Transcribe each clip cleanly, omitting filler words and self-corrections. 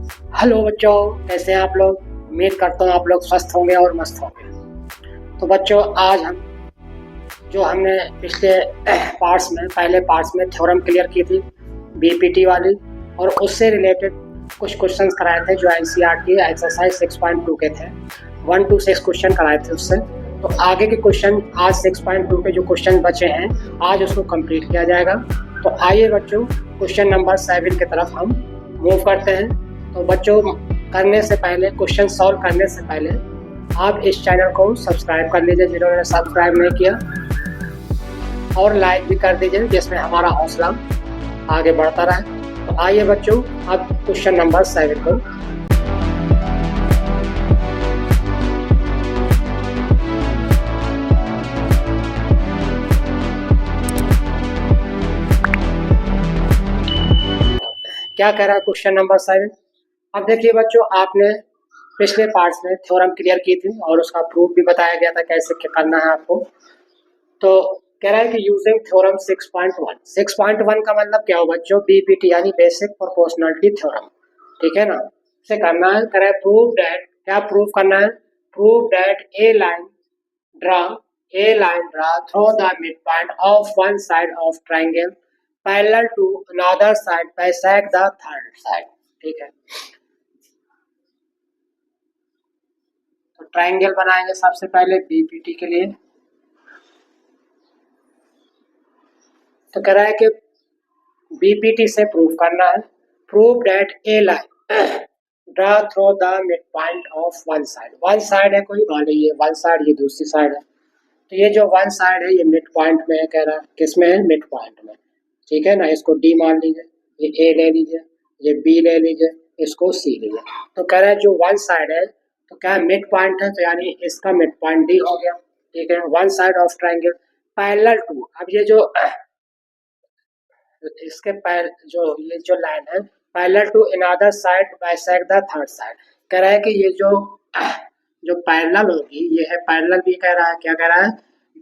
Hello बच्चों, कैसे हैं आप लोग। उम्मीद करता हूँ आप लोग स्वस्थ होंगे और मस्त होंगे। तो बच्चों, आज हम जो हमने पिछले पहले पार्ट्स में थ्योरम क्लियर की थी बीपीटी वाली, और उससे रिलेटेड कुछ क्वेश्चंस कराए थे जो एनसीईआरटी एक्सरसाइज 6.2 के थे। 1 to 6 क्वेश्चन कराए थे उससे। तो आगे के क्वेश्चन आज 6.2 के जो क्वेश्चन बचे हैं आज उसको कंप्लीट किया जाएगा। तो आइए बच्चों, क्वेश्चन नंबर 7 की तरफ हम मूव करते हैं। तो बच्चों, करने से पहले, क्वेश्चन सॉल्व करने से पहले आप इस चैनल को सब्सक्राइब कर लीजिए जिन्होंने सब्सक्राइब नहीं किया, और लाइक भी कर दीजिए जिसमें हमारा हौसला आगे बढ़ता रहे। तो आइए बच्चों, अब क्वेश्चन नंबर 7 को क्या कह रहा है क्वेश्चन नंबर 7। अब देखिए बच्चों, आपने पिछले पार्ट्स में थ्योरम क्लियर की थी और उसका प्रूफ भी बताया गया था कैसे क्या करना है आपको। तो कह रहा है कि यूजिंग थ्योरम 6.1। 6.1 का मतलब क्या हो बच्चों, बीपीटी यानी बेसिक प्रोपोर्शनलिटी थ्योरम, ठीक है ना। इसे करना है, कह रहा है प्रूव दैट, क्या प्रूव करना है, prove that draw a line draw through the midpoint of one side of triangle parallel to another side bisect the third side, ठीक है। तो ट्रायंगल बनाएंगे सबसे पहले बीपीटी के लिए। तो कह रहा है कि बीपीटी से प्रूव करना है, prove that A line draw through the mid point of one side. One side है कोई, मान लीजिए वन साइड, ये दूसरी साइड है। तो ये जो वन साइड है ये मिड पॉइंट में है, कह रहा है किस में है, मिड पॉइंट में, ठीक है ना। इसको डी मान लीजिए, ये ए ले लीजिए, ये बी ले लीजिए, इसको सी लीजिए। तो कह रहा है जो वन साइड है तो क्या मिड पॉइंट है, तो यानी इसका मिड पॉइंट डी हो गया, ठीक है। One side of triangle parallel to, अब ये जो इसके ये जो लाइन है parallel to another side bisect the third side. कह रहा है कि ये जो पैरेलल होगी ये है, पैरेलल भी कह रहा है, क्या कह रहा है,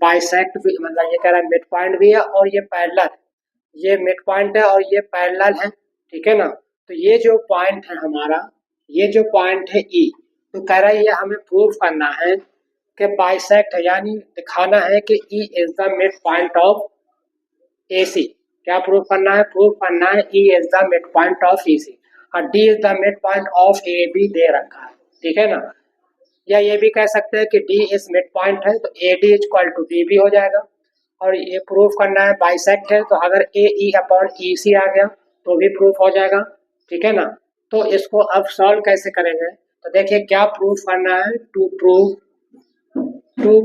बाइसेक्ट भी, मतलब ये कह रहा है मिड पॉइंट भी है और ये पैरेलल, ये मिड पॉइंट है और ये पैरेलल है, ठीक है ना। तो ये जो पॉइंट है हमारा, ये जो पॉइंट है ई, तो कह रहा है ये हमें प्रूव करना है कि बाइसेक्ट है, यानी दिखाना है कि E is the mid point of A C. क्या प्रूव करना है, प्रूव करना है E is the mid point of E C, और D is the mid point of A B दे रखा है, ठीक है ना। या ये भी कह सकते हैं कि डी इज मिड पॉइंट है तो A D is equal to D भी हो जाएगा। और ये प्रूफ करना है बाइसेक्ट है, तो अगर ए ई अपॉन ई सी आ गया तो भी प्रूफ हो जाएगा, ठीक है ना। तो इसको अब सॉल्व कैसे करेंगे, तो देखिए क्या प्रूफ करना है, टू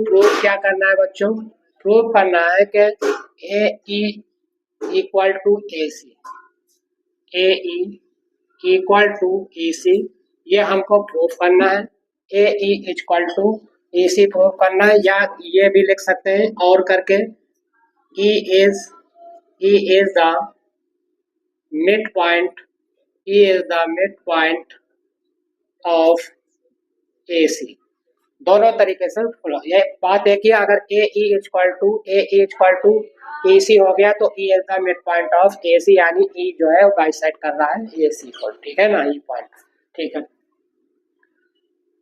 प्रूफ क्या करना है बच्चों, प्रूफ करना है कि A E equal to A C, A E equal to A C, ये हमको प्रूफ करना है। A E equal to A C proof करना है, या ये भी लिख सकते हैं और करके, E is the midpoint, E is the midpoint of AC। दोनों तरीके से ये बात है कि अगर ए इक्वल टू ए सी हो गया तो E is the midpoint of AC, यानी E जो है वो बाइसेक्ट कर रहा है AC को, ठीक है ना, E पॉइंट, ठीक है।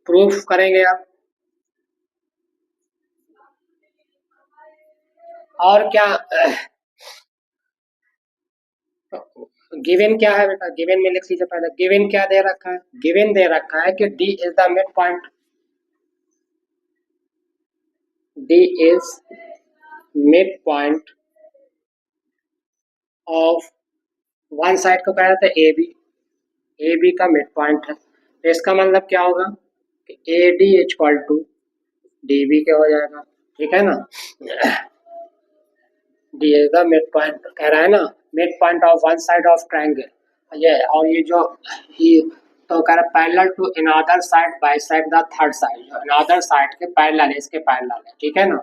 प्रूफ करेंगे आप, और क्या गिवन क्या है बेटा, गिवन में लिख लीजिए पहले, गिवन क्या दे रखा है, गिवन दे रखा है कि D is the mid point, D is mid point of one side को कह रहे थे ए बी का मिड पॉइंट है। तो इसका मतलब क्या होगा कि A D equal to D B के हो जाएगा, ठीक है ना। D is the mid point कह रहा है ना, mid point of one side of triangle ये, और ये जो ही तो कह रहा है parallel to another side bisect the third side, जो अनदर साइड के पैरेलल है, इसके पैरेलल है, ठीक है ना।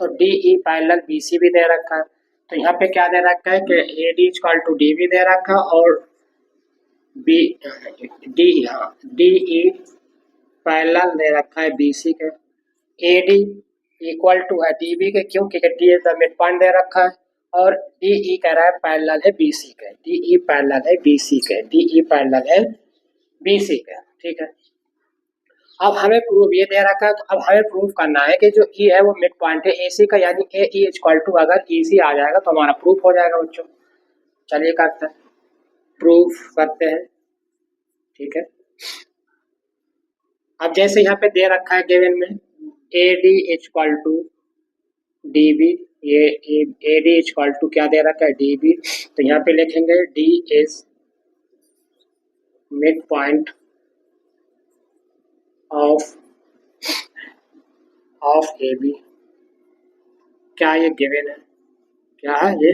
तो D E parallel B C भी दे रखा है, तो यहाँ पे क्या दे रखा है कि A D equal to D भी दे रखा है, और बी डी, हाँ डी ई पैरेलल दे रखा है बी सी के, ए डी इक्वल टू है डी बी के, क्यों, क्योंकि D is the mid point दे रखा है, और डी ई कह रहा है पैरेलल है बी सी के, डी ई पैरेलल है बी सी के, डी ई पैरेलल है बी सी का, ठीक है। अब हमें प्रूफ ये दे रखा है, तो अब हमें प्रूफ करना है कि जो ई है वो मिड पॉइंट है ए सी का, यानी ए ई इक्वल टू अगर ई सी आ जाएगा तो हमारा प्रूफ हो जाएगा बच्चों। चलिए करते हैं, प्रूफ करते हैं, ठीक है। अब जैसे यहाँ पे दे रखा है गिवन में A D equal to D B, ये ए डी इक्वल टू क्या दे रखा है डी बी, तो यहाँ पे लिखेंगे D is mid point of A B. क्या ये गिवन है, क्या है ये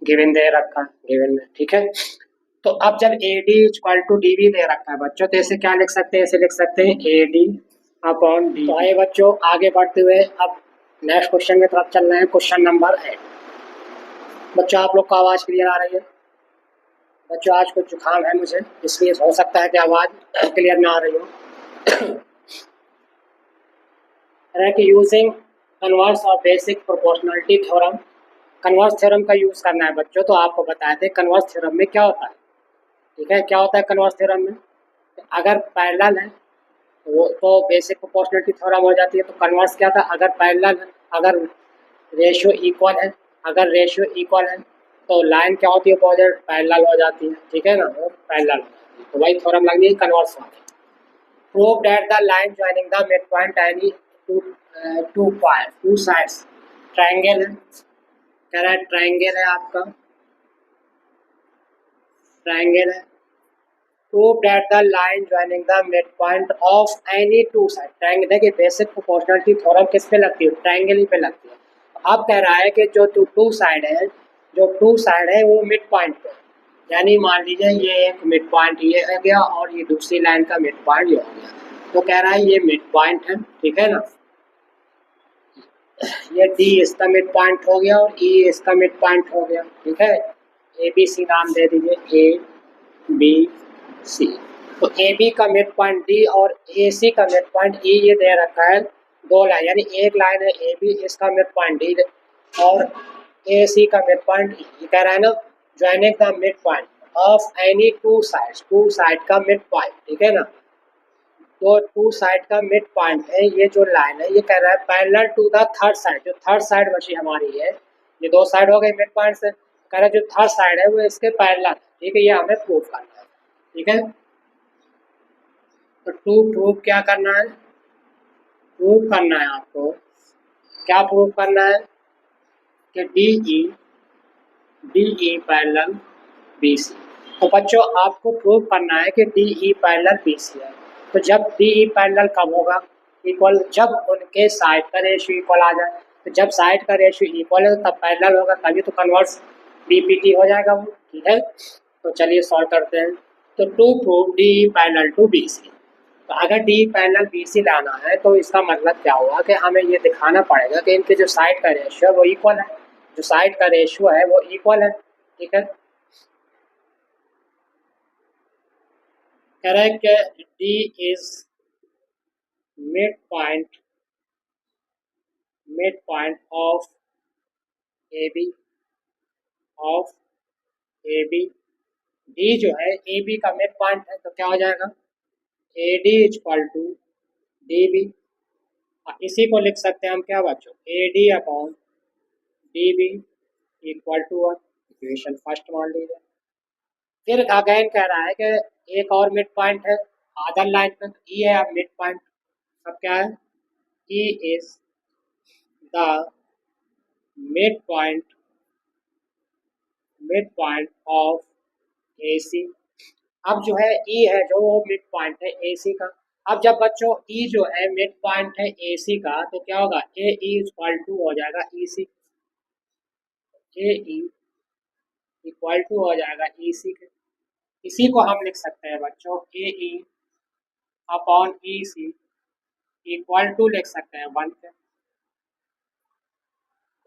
गिवन दे रखा है गिवन में, ठीक है। तो अब जब A D equal to D B दे रखा है बच्चों, तो इसे क्या लिख सकते हैं, इसे लिख सकते हैं ए डी अपॉन डी। तो आइए बच्चों आगे बढ़ते हुए अब नेक्स्ट क्वेश्चन की तरफ चल रहे हैं, क्वेश्चन नंबर 8। बच्चों आप लोग को आवाज़ क्लियर आ रही है? बच्चों आज कुछ जुकाम है मुझे, इसलिए हो सकता है कि आवाज़ क्लियर ना आ रही हो। यूजिंग कन्वर्स और basic proportionality theorem, converse theorem का यूज़ करना है बच्चों। तो आपको बताए थे कन्वर्स थ्योरम में क्या होता है, ठीक है। क्या होता है कन्वर्स थ्योरम में, अगर पैरेलल है वो तो बेसिक प्रोपोर्शनलिटी थ्योरम हो जाती है। तो कन्वर्स क्या था, अगर पैरेलल है, अगर रेशियो इक्वल है, अगर रेशियो इक्वल है तो लाइन क्या होती है, अपोजिट पैरेलल हो जाती है, ठीक है ना, वो पैरेलल हो जाती है। तो वही थ्योरम लगनी है कन्वर्स वाली। Prove that the line joining the mid point any two sides, triangle है, कह रहा है ट्रायंगल है आपका, ट्रायंगल है। Prove that the line joining the mid point of any to side, triangle देखिए बेसिक प्रोपोर्शनलिटी थ्योरम किस पे लगती है, ट्रायंगल ही पे लगती है। अब कह रहा है कि जो टू साइड है, जो टू साइड है वो मिड पॉइंट पे, यानी मान लीजिए ये एक मिड पॉइंट ये हो गया और ये दूसरी लाइन का मिड पॉइंट ये हो गया, तो कह रहा है ये मिड पॉइंट है, ठीक है ना। ये डी इसका मिड पॉइंट हो गया और ई इसका मिड पॉइंट हो गया, ठीक है। ए बी सी नाम दे दीजिए, ए बी सी। तो ए बी का मिड पॉइंट डी और ए सी का मिड पॉइंट ई ये दे रखा है, दो लाइन, यानी एक लाइन है ए बी, इसका मिड पॉइंट डी और ए सी का मिड पॉइंट ई। ये कह रहा है ना joining the mid point of any two sides, two side का मिड पॉइंट, ठीक है ना। तो टू साइड का मिड पॉइंट है, ये जो लाइन है ये कह रहा है parallel to the third side, जो थर्ड साइड बची हमारी है, ये दो साइड हो गई मिड पॉइंट से, कह रहा है जो थर्ड साइड है वो इसके पैरेलल, ठीक है। ये हमें प्रूव करना है, ठीक है। तो टू प्रूव क्या करना है, प्रूव करना है आपको, क्या प्रूव करना है कि D E parallel B C. तो बच्चों आपको प्रूव करना है कि D E parallel B C है। तो जब डी ई पैरेलल कब होगा, इक्वल, जब उनके साइड का रेशियो इक्वल आ जाए। तो जब साइड का रेशियो इक्वल है तब पैरेलल होगा, तभी तो कन्वर्स बीपीटी हो जाएगा वो, ठीक है। तो चलिए सॉल्व करते हैं। तो to prove D E parallel to B C, तो अगर डी पैरेलल बी सी लाना है तो इसका मतलब क्या हुआ कि हमें ये दिखाना पड़ेगा कि इनके जो साइड का रेशियो है वो इक्वल है, जो साइड का रेशियो है वो इक्वल है, ठीक है। Correct, D is mid point, mid point of A B, of A B, D जो है ए बी का मिड पॉइंट है, तो क्या हो जाएगा A D equal to D B. इसी को लिख सकते हैं हम क्या बच्चों, A D upon D B equal to one, equation first मान लीजिए। फिर अगेन कह रहा है कि एक और मिड पॉइंट है अदर लाइन पे, ई है अब मिड पॉइंट, अब क्या है E is the mid point, mid point of A C. अब जो है ई है जो वो मिड पॉइंट है ए सी का। अब जब बच्चों ई जो है मिड पॉइंट है ए सी का, तो क्या होगा ए ई इक्वल टू हो जाएगा ई सी, ए ई इक्वल टू हो जाएगा ई सी के। इसी को हम लिख सकते हैं बच्चों A E upon E C equal to लिख सकते हैं वन पे,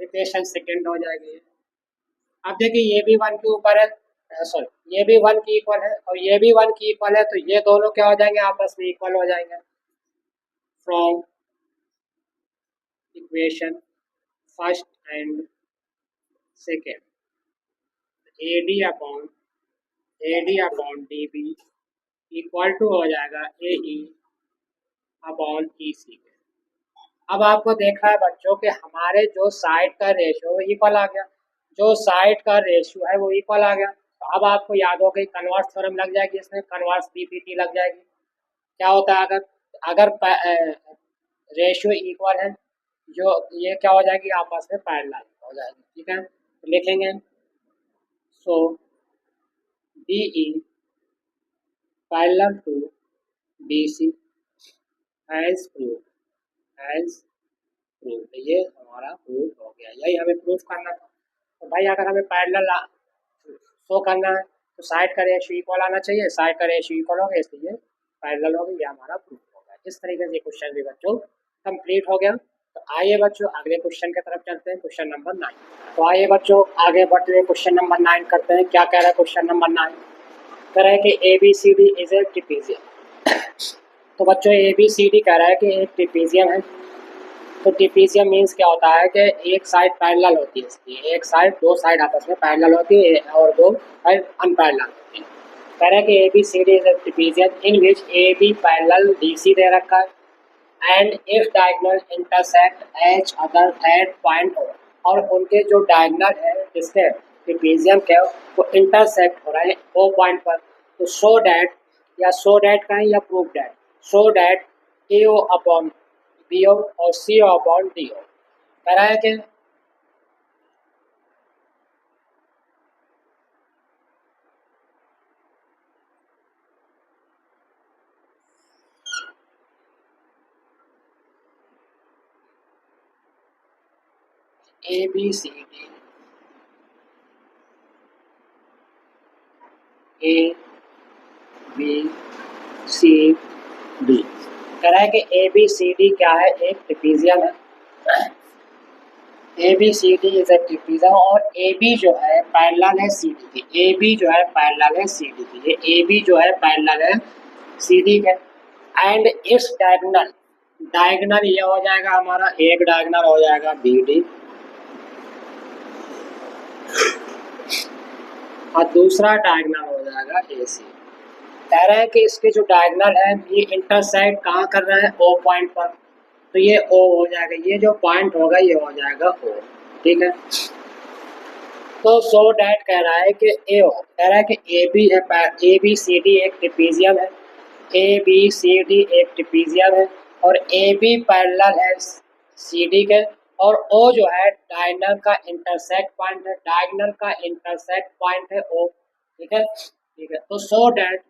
इक्वेशन सेकेंड हो जाएगी। अब देखिए ये भी वन के ऊपर है, सॉरी ये भी वन की इक्वल है और ये भी वन की इक्वल है, तो ये दोनों क्या हो जाएंगे आपस में इक्वल हो जाएंगे। From equation first and second, A D upon D B equal to हो जाएगा ए ई अपॉन ई सी के। अब आपको देखना है बच्चों कि हमारे जो साइड का रेशियो इक्वल आ गया, जो साइड का रेशियो है वो इक्वल आ गया। तो अब आपको याद होगा कन्वर्स थ्योरम लग जाएगी, इसमें कन्वर्स बीपीटी लग जाएगी। क्या होता है अगर अगर रेशियो इक्वल है, जो ये क्या हो जाएगी आपस में पैरेलल हो जाएगी। ठीक है, तो लिखेंगे so D E parallel to B C as proof as proof. ये हमारा प्रूफ हो गया, यही हमें प्रूफ करना था। तो भाई अगर हमें पैरेलल शो करना है तो साइड का रेशियो इक्वल आना चाहिए, साइड का रेशियो इक्वल हो गया इसलिए पैरेलल हो गया, ये हमारा प्रूफ हो गया। इस तरीके से क्वेश्चन भी बच्चों कंप्लीट हो गया। तो आइए बच्चों अगले क्वेश्चन की तरफ चलते हैं, क्वेश्चन नंबर 9। तो आइए बच्चों आगे बढ़ते हुए क्वेश्चन नंबर 9 करते हैं। क्या कह रहा है क्वेश्चन नंबर 9? कह रहा है कि A B C D is a trapezium. तो बच्चों ए बी सी डी कह रहा है कि एक ट्रिपेजियम है। तो ट्रिपेजियम मीन्स क्या होता है कि एक साइड पैरेलल होती है इसकी, एक साइड, दो साइड आपस में पैरेलल होती है और दो साइड अनपैरेलल होती है। कह रहा है कि A B C D is a trapezium in which A B parallel D C दे रखा है and if diagonal intersect each other at point O. और उनके जो डायगोनल है इसके ट्रिपेजियम के वो इंटरसेक्ट हो रहे हैं ओ पॉइंट पर। तो सो डैट, या सो डैट कहें या prove that, so that A O upon B O और सी ओ अपॉन डी ओ। कह रहा है कि A B C D, A B C D, कह रहा है कि ए बी सी डी क्या है, एक ट्रिपेजियम है। A B C D is a trapezium और ए बी जो है पैरेलल है सी डी की। ए बी जो है पैरेलल है सी डी की, ये ए बी जो है पैरेलल है सी डी के। एंड इस डायगोनल, डायगोनल ये हो जाएगा हमारा, एक डायगोनल हो जाएगा बी डी और दूसरा डायगोनल हो जाएगा ए सी। कह रहे हैं कि इसके जो डायगोनल है ये इंटरसेक्ट कहाँ कर रहा है, ओ पॉइंट पर। तो ये ओ हो जाएगा, ये जो पॉइंट होगा ये हो जाएगा ओ। ठीक है, तो सो डैट कह रहा है कि ए हो, कह रहा है कि ए बी है, ए बी सी डी एक ट्रिपेजियम है, ए बी सी डी एक ट्रिपेजियम है और ए बी पैरेलल है सी डी के और ओ जो है डायगोनल का इंटरसेक्ट पॉइंट है, डायगोनल का इंटरसेक्ट पॉइंट है ओ। ठीक है, ठीक है, तो so that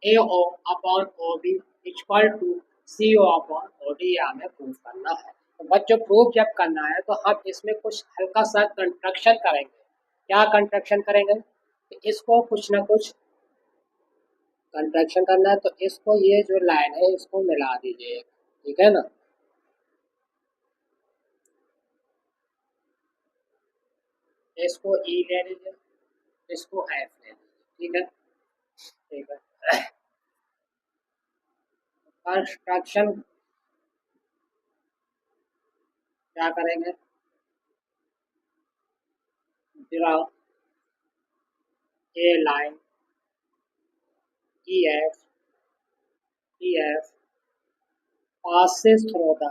A O upon O B equal to C O upon O D, हमें प्रूफ करना है। तो बच्चों प्रूफ जब करना है तो हम इसमें कुछ हल्का सा कंस्ट्रक्शन करेंगे। क्या कंस्ट्रक्शन करेंगे, तो इसको कुछ ना कुछ कंस्ट्रक्शन करना है। तो इसको, ये जो लाइन है इसको मिला दीजिए, ठीक है ना। इसको ई ले लीजिए, इसको एफ ले लीजिए, ठीक है, ठीक है। कंस्ट्रक्शन क्या करेंगे, draw a line E F passes through the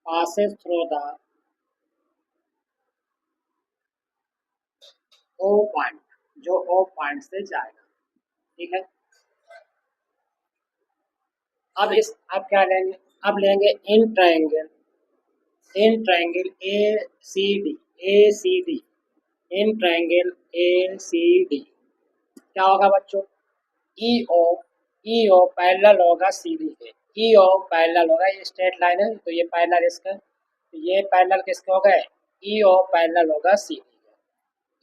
passes through the O point, जो O पॉइंट से जाएगा। ठीक है, अब क्या लेंगे, अब लेंगे in triangle, in triangle A C D, in triangle A C D क्या होगा बच्चों, ई ओ, ई ओ पैरेलल होगा सी डी के, ई ओ पैरेलल होगा, ये स्ट्रेट लाइन है तो ये पैरेलल इसका, तो ये पैरेलल किसके हो गए, ई ओ पैरेलल होगा सी डी के,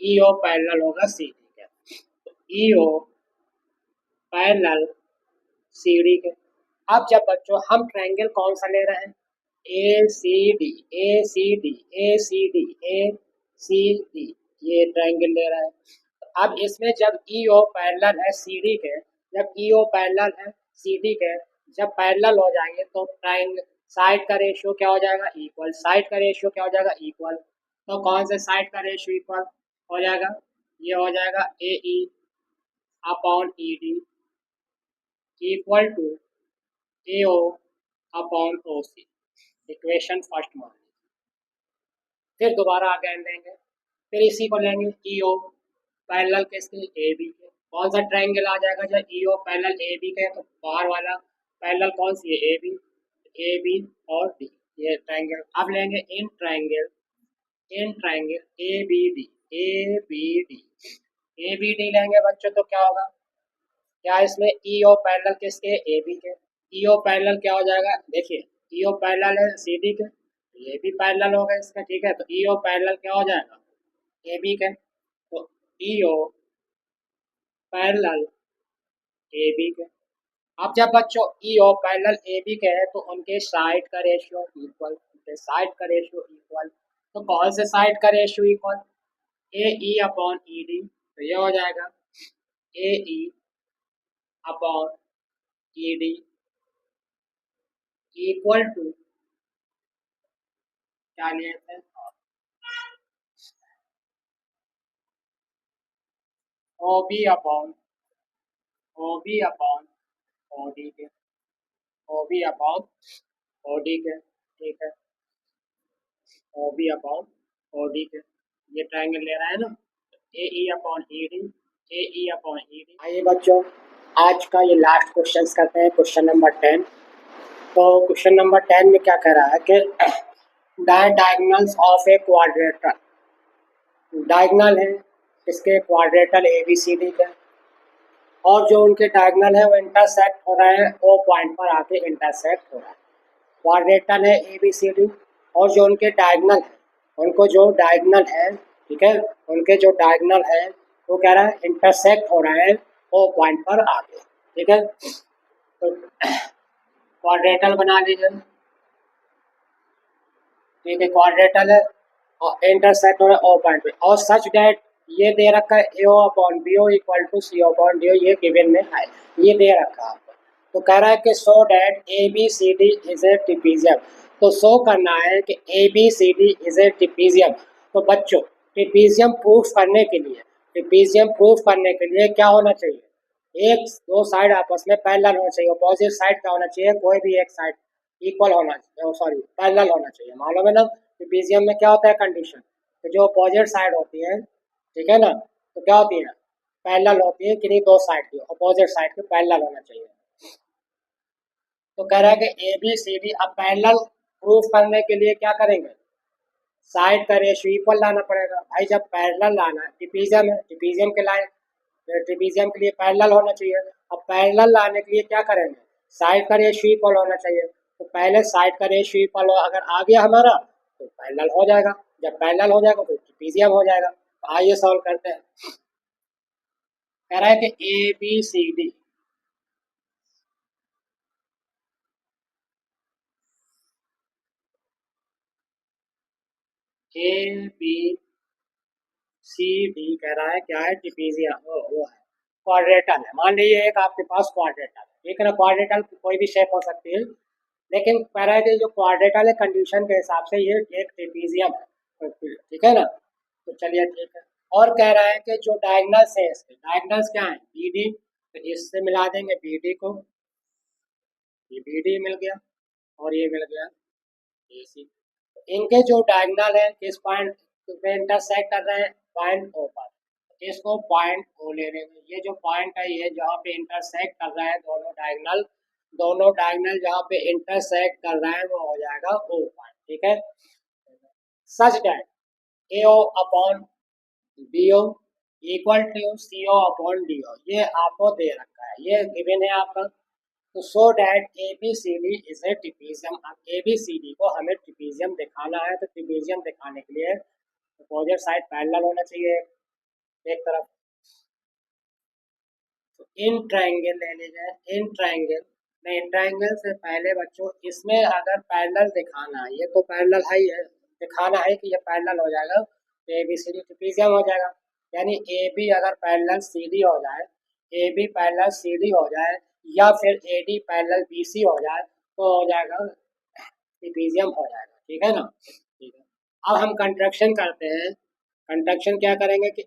ई ओ पैरेलल होगा सी डी के, तो ई ओ पैरेलल सी डी के। अब जब बच्चों हम ट्रायंगल कौन सा ले रहे हैं, ए सी डी, ए सी डी, ए सी डी, ए सी डी, ये ट्रायंगल ले रहा है। तो अब इसमें जब ई ओ पैरेलल है सी डी के, जब ई ओ पैरेलल है सी डी के, जब पैरेलल हो जाएंगे तो ट्रायंगल साइड का रेशियो क्या हो जाएगा, इक्वल, साइड का रेशियो क्या हो जाएगा, इक्वल। तो कौन से साइड का रेशियो इक्वल हो जाएगा, ये हो जाएगा A E upon E D equal to A O upon O C. Equation first मान लीजिए। फिर दोबारा आगे लेंगे, फिर इसी को लेंगे ई ओ पैरेलल किसके, ए बी के। कौन सा ट्रायंगल आ जाएगा जब ई ओ पैरेलल ए बी के, तो बाहर वाला पैरेलल कौन सी है, ए बी और डी, ये ट्रायंगल। अब लेंगे in triangle A B D A B D लेंगे बच्चों, तो क्या होगा, क्या इसमें ई ओ पैरेलल किसके, ए बी के। ई ओ पैरेलल क्या हो जाएगा, देखिए ई ओ पैरेलल है सी डी के, ये भी पैरेलल होगा इसका, ठीक है। तो ई ओ पैरेलल क्या हो जाएगा, ए बी के। तो ई ओ पैरेलल ए बी के। अब जब बच्चों ई ओ पैरेलल ए बी के है, तो उनके साइड का रेशियो इक्वल, तो कौन से साइड का ratio equal, A E upon E D. तो ये हो जाएगा A E upon E D equal to, क्या लिए थे, O B upon O D के, O B upon O D के, ठीक है, O B upon O D के। ये ट्रायंगल ले रहा है ना, A E upon E D, A E upon E D. आइए बच्चों, आज का ये लास्ट क्वेश्चन करते हैं, क्वेश्चन नंबर 10। तो क्वेश्चन नंबर 10 में क्या कह रहा है कि diagonals of a quadrilateral, diagonal है इसके quadrilateral A B C D के, और जो उनके डायगोनल है वो इंटरसेक्ट हो रहा है, ओ पॉइंट पर आके इंटरसेक्ट हो रहा है। क्वाड्रेटल है ए बी सी डी, और जो उनके डायगोनल है, उनको जो डायगोनल है, ठीक है, उनके जो डायगोनल है वो कह रहा है इंटरसेक्ट हो रहा है ओ पॉइंट पर आके, ठीक है। तो क्वाड्रेटल बना लीजिए, ठीक है, क्वाड्रेटल है और इंटरसेक्ट हो रहा है ओ पॉइंट पे, और सच डेट ये दे रखा है A O upon B O equal to C O upon D O, ये गिवन में है, ये दे रखा है आपको। तो कह रहा है कि so that A B C D is a trapezium, तो शो करना है कि A B C D is a trapezium. तो बच्चों ट्रिपीजियम प्रूफ करने के लिए, क्या होना चाहिए, एक दो साइड आपस में पैरेलल होना चाहिए, अपोजिट साइड क्या होना चाहिए, कोई भी एक साइड इक्वल होना चाहिए, सॉरी पैरेलल होना चाहिए। मालूम है ना, ट्रिपीजियम में क्या होता है कंडीशन, तो जो अपोजिट साइड होती है, ठीक है ना, तो क्या होती है, पैरेलल होती है, किन्हीं दो साइड की, अपोजिट साइड के पैरेलल होना चाहिए। तो कह रहा है कि ए बी सी डी, अब पैरेलल प्रूफ करने के लिए क्या करेंगे, साइड का रेशियो इक्वल लाना पड़ेगा भाई। जब पैरेलल लाना है, ट्रिपीजियम है, ट्रिपीजियम के लाइन, ट्रिपीजियम के लिए पैरेलल होना चाहिए। अब पैरेलल लाने के लिए क्या करेंगे, साइड का रेशियो इक्वल होना चाहिए। तो पहले साइड का रेशियो इक्वल अगर आ गया हमारा, तो पैरेलल हो जाएगा, जब पैरेलल हो जाएगा तो ट्रिपीजियम हो जाएगा। तो आइए सॉल्व करते हैं। कह रहा है कि A B C D, A B C D कह रहा है क्या है, ट्रिपीजियम वो है, क्वाड्रेटल है। मान लीजिए एक आपके पास क्वाड्रेटल है, ठीक है ना, क्वाड्रेटल कोई भी शेप हो सकती है, लेकिन कह रहा है कि जो क्वाड्रेटल है कंडीशन के हिसाब से ये एक ट्रेपीजियम है, ठीक है ना। तो चलिए ठीक है, और कह रहा है कि जो डायगोनल्स है, इसके डायगोनल्स क्या है, बी डी, तो इससे मिला देंगे बी डी को, ये बी डी मिल गया और ये मिल गया ए सी। तो इनके जो डायगोनल है किस पॉइंट पे इंटरसेक्ट कर रहे हैं, पॉइंट ओ पर, इसको पॉइंट ओ ले लेंगे। ये जो पॉइंट है ये जहाँ पे इंटरसेक्ट कर रहा है दोनों डायगोनल जहाँ पे इंटरसेक्ट कर रहा है वो हो जाएगा ओ पॉइंट, ठीक है। Such that A O upon B O equal to C O upon D O, ये आपको दे रखा है, ये गिवन है आपका। तो so that A B C D is a trapezium. अब ए बी सी डी को हमें ट्रिपीजियम दिखाना है, तो ट्रिपीजियम दिखाने के लिए अपोजिट साइड पैरेलल होना चाहिए एक तरफ। तो इन ट्रायंगल ले लीजिए, इन ट्रायंगल से पहले बच्चों इसमें अगर पैरेलल दिखाना है, ये तो पैरेलल है ही है, दिखाना है कि ये पैरेलल हो जाएगा, तो A B C D trapezium हो जाएगा। यानी ए बी अगर पैरेलल सी डी हो जाए, A B parallel C D हो जाए, या फिर A D parallel B C हो जाए, तो हो जाएगा ट्रिपीजियम हो जाएगा, ठीक है ना। ठीक है, अब हम कंस्ट्रक्शन करते हैं। कंस्ट्रक्शन क्या करेंगे कि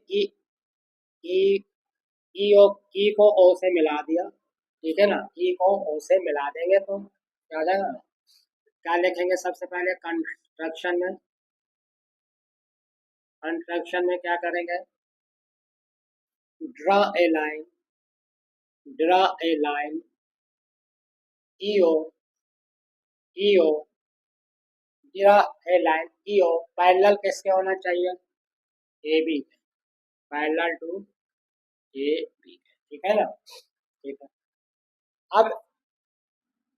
ई ई ओ ई को ओ से मिला दिया, ठीक है ना, ई को ओ से मिला देंगे तो क्या हो जाएगा, क्या लिखेंगे सबसे पहले कंस्ट्रक्शन में, कंस्ट्रक्शन में क्या करेंगे, draw a line, draw a line E O, E O, draw a line E O parallel किसके होना चाहिए, A B, parallel to A B, ठीक है ना, ठीक है। अब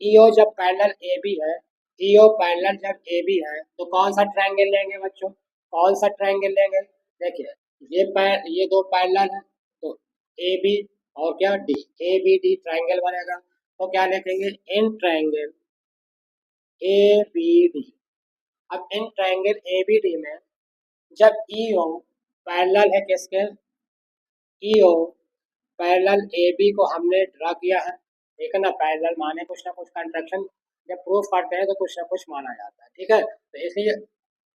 ईओ जब पैरेलल ए बी है, ईओ पैरेलल जब ए बी है तो कौन सा ट्रायंगल लेंगे बच्चों, कौन सा ट्रायंगल लेंगे, देखिए ये दो पैरेलल है तो ए बी और क्या D, A B D triangle बनेगा, तो क्या लिखेंगे in triangle A B D. अब in triangle A B D में जब ईओ पैरेलल है किसके, ईओ पैरेलल ए बी को हमने ड्रा किया है, ठीक है ना, पैरेलल माने कुछ ना कुछ कंस्ट्रक्शन जब प्रूफ करते हैं तो कुछ ना कुछ माना जाता है, ठीक है, तो इसलिए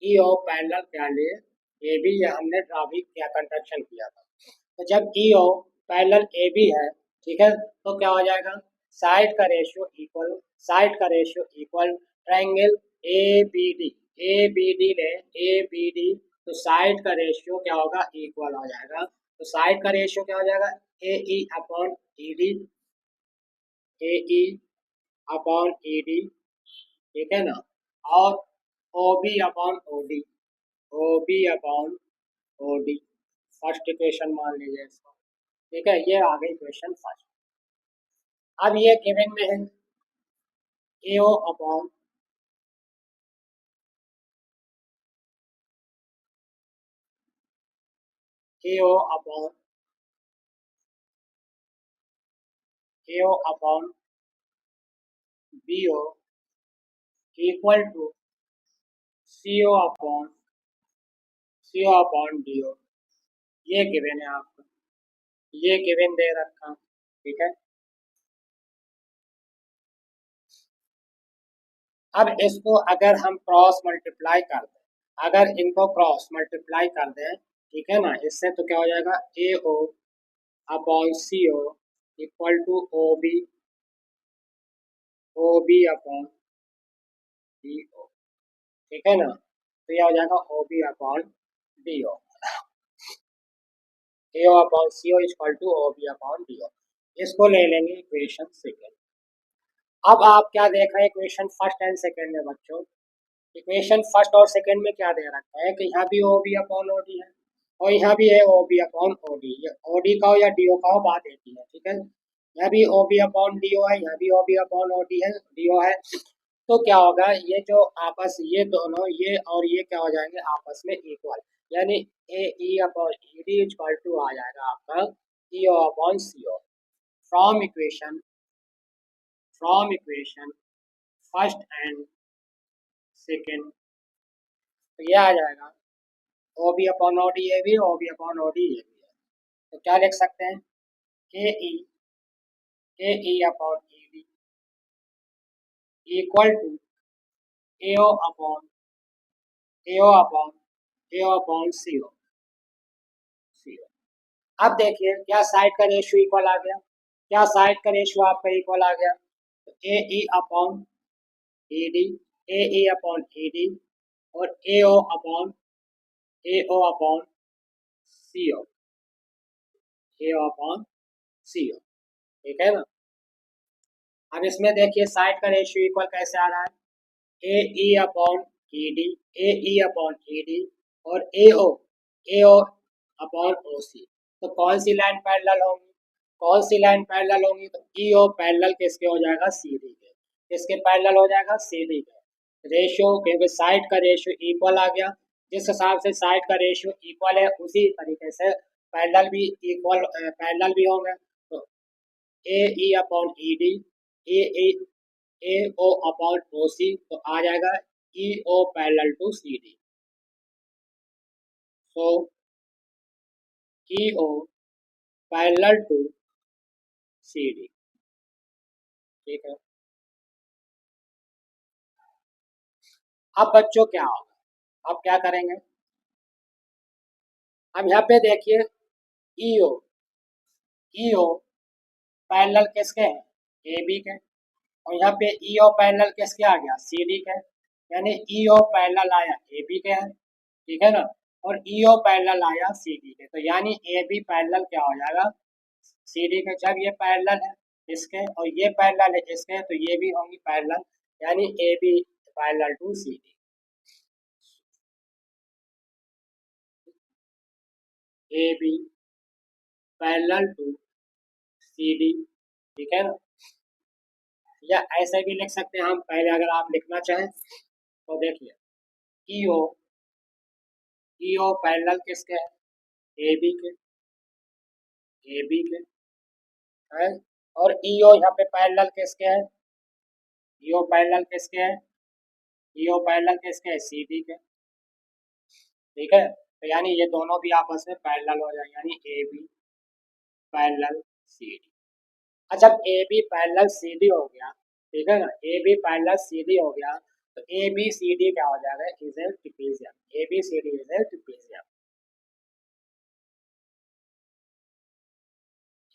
ई ओ पैरेलल क्या लिए ए बी, ये हमने ड्रा भी किया, कंस्ट्रक्शन किया था, तो जब ई ओ पैरेलल ए बी है, ठीक है, तो क्या हो जाएगा, साइड का रेशियो इक्वल, साइड का ratio equal triangle A B D, A B D ले, ए बी डी, तो साइड का रेशियो क्या होगा, इक्वल हो जाएगा, तो साइड का रेशियो क्या हो जाएगा, A E upon E D, A E upon E D, ठीक है ना, और O B upon O D, O B upon O D, first equation मान लीजिए इसको, ठीक है, ये आ गई इक्वेशन फर्स्ट। अब ये गिवन में है A O upon A O upon A O upon B O equal to C O upon C O upon D O, ये गिवन है आपको, ये गिवन दे रखा, ठीक है। अब इसको अगर हम क्रॉस मल्टीप्लाई कर दें, अगर इनको क्रॉस मल्टीप्लाई कर दें, ठीक है ना, इससे तो क्या हो जाएगा A O upon C O equal to O B upon D O, ठीक है ना, तो यह हो जाएगा O B upon D O, A O upon C O equal to O B upon D O, इसको ले लेंगे इक्वेशन सेकेंड। अब आप क्या देख रहे हैं इक्वेशन फर्स्ट एंड सेकेंड में बच्चों, इक्वेशन फर्स्ट और सेकेंड में क्या दे रखा है कि यहाँ भी O B upon O D है और यहाँ भी है O B upon O D, O D का हो या डी ओ का हो बात एक ही है, ठीक है, यहाँ भी O B upon D O है, यहाँ भी O B upon O D है, डी ओ है, तो क्या होगा ये जो आपस ये दोनों ये और ये क्या हो जाएंगे आपस में इक्वल, यानी A E upon E D equal to आ जाएगा आपका E O upon C O, from equation, from equation first and second, तो ये आ जाएगा O B upon O D A भी, O B upon O D A भी है, तो क्या लिख सकते हैं A E upon E D equal to A O upon A O upon A O upon C O, C ओ। अब देखिए क्या साइड का रेशियो इक्वल आ गया, क्या साइड का रेशियो आपका इक्वल आ गया, तो A E upon E D, A E upon E D और ए O upon C O, A O upon C ओ, ठीक है ना। अब इसमें देखिए साइड का रेशियो इक्वल कैसे आ रहा है, A E upon E D, A E upon E D और ए ओ अपॉन ओ सी, तो कौन सी लाइन पैरेलल होंगी, कौन सी लाइन पैरेलल होंगी, तो ई ओ पैरेलल किसके हो जाएगा सी डी के, किसके पैरेलल हो जाएगा सी डी के, रेशियो क्योंकि साइड का रेशियो इक्वल आ गया, जिस हिसाब से साइड का रेशियो इक्वल है उसी तरीके से पैरेलल भी इक्वल पैरेलल भी होंगे, तो A E upon E D, A A A O upon O C, तो आ जाएगा E O parallel to C D, so E O parallel to C D, ठीक है। अब बच्चों क्या होगा, अब क्या करेंगे, अब यहाँ पे देखिए ईओ ईओ पैरेलल किसके हैं, ए बी के। और यहाँ पे ईओ पैरेलल किसके आ गया, सी डी के। यानी ईओ पैरेलल आया ए बी के है, ठीक है ना, और ईओ पैरेलल आया सी डी के। तो यानी ए बी पैरेलल क्या हो जाएगा, सी डी के। जब ये पैरेलल है इसके और ये पैरेलल है इसके, तो ये भी होंगी पैरेलल, यानी A B parallel to C D. A B parallel to C D, ठीक है ना। या ऐसे भी लिख सकते हैं हम, पहले अगर आप लिखना चाहें तो देखिए, ईओ ईओ पैरेलल किसके है, ए बी के, ए बी के है। और ईओ यहाँ पे पैरेलल किसके है, ईओ पैरेलल किसके है, ईओ पैरेलल किसके है, सी डी के, ठीक है। तो यानी ये दोनों भी आपस में पैरेलल हो जाए, यानी A B parallel C D. अच्छा, A B parallel C D हो गया, ठीक है ना, A B parallel C D हो गया, तो ए बी सी डी क्या हो जाएगा, is a trapezium, A B C D is a trapezium,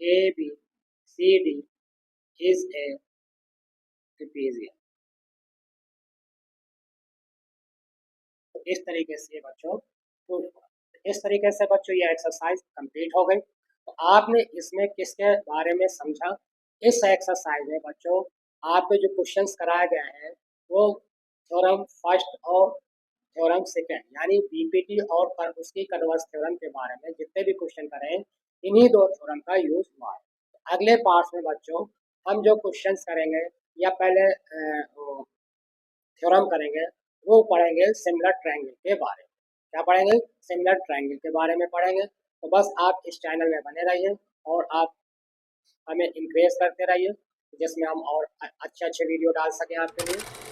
A B C D is a trapezium. तो इस तरीके से बच्चों, तो इस तरीके से बच्चों ये एक्सरसाइज कंप्लीट हो गई। तो आपने इसमें किसके बारे में समझा, इस एक्सरसाइज में बच्चों आपके जो क्वेश्चंस कराए गए हैं वो थ्योरम फर्स्ट और थ्योरम सेकंड, यानी बीपीटी और उसकी कन्वर्स थ्योरम के बारे में जितने भी क्वेश्चन करें, इन्हीं दो थ्योरम का यूज हुआ है। अगले पार्ट में बच्चों हम जो क्वेश्चंस करेंगे या पहले थ्योरम करेंगे, वो पढ़ेंगे सिमिलर ट्रायंगल के बारे में। क्या पढ़ेंगे, सिमिलर ट्रायंगल के बारे में पढ़ेंगे। तो बस आप इस चैनल में बने रहिए और आप हमें इंक्रेज करते रहिए, जिसमें हम और अच्छे अच्छे वीडियो डाल सकें आपके लिए।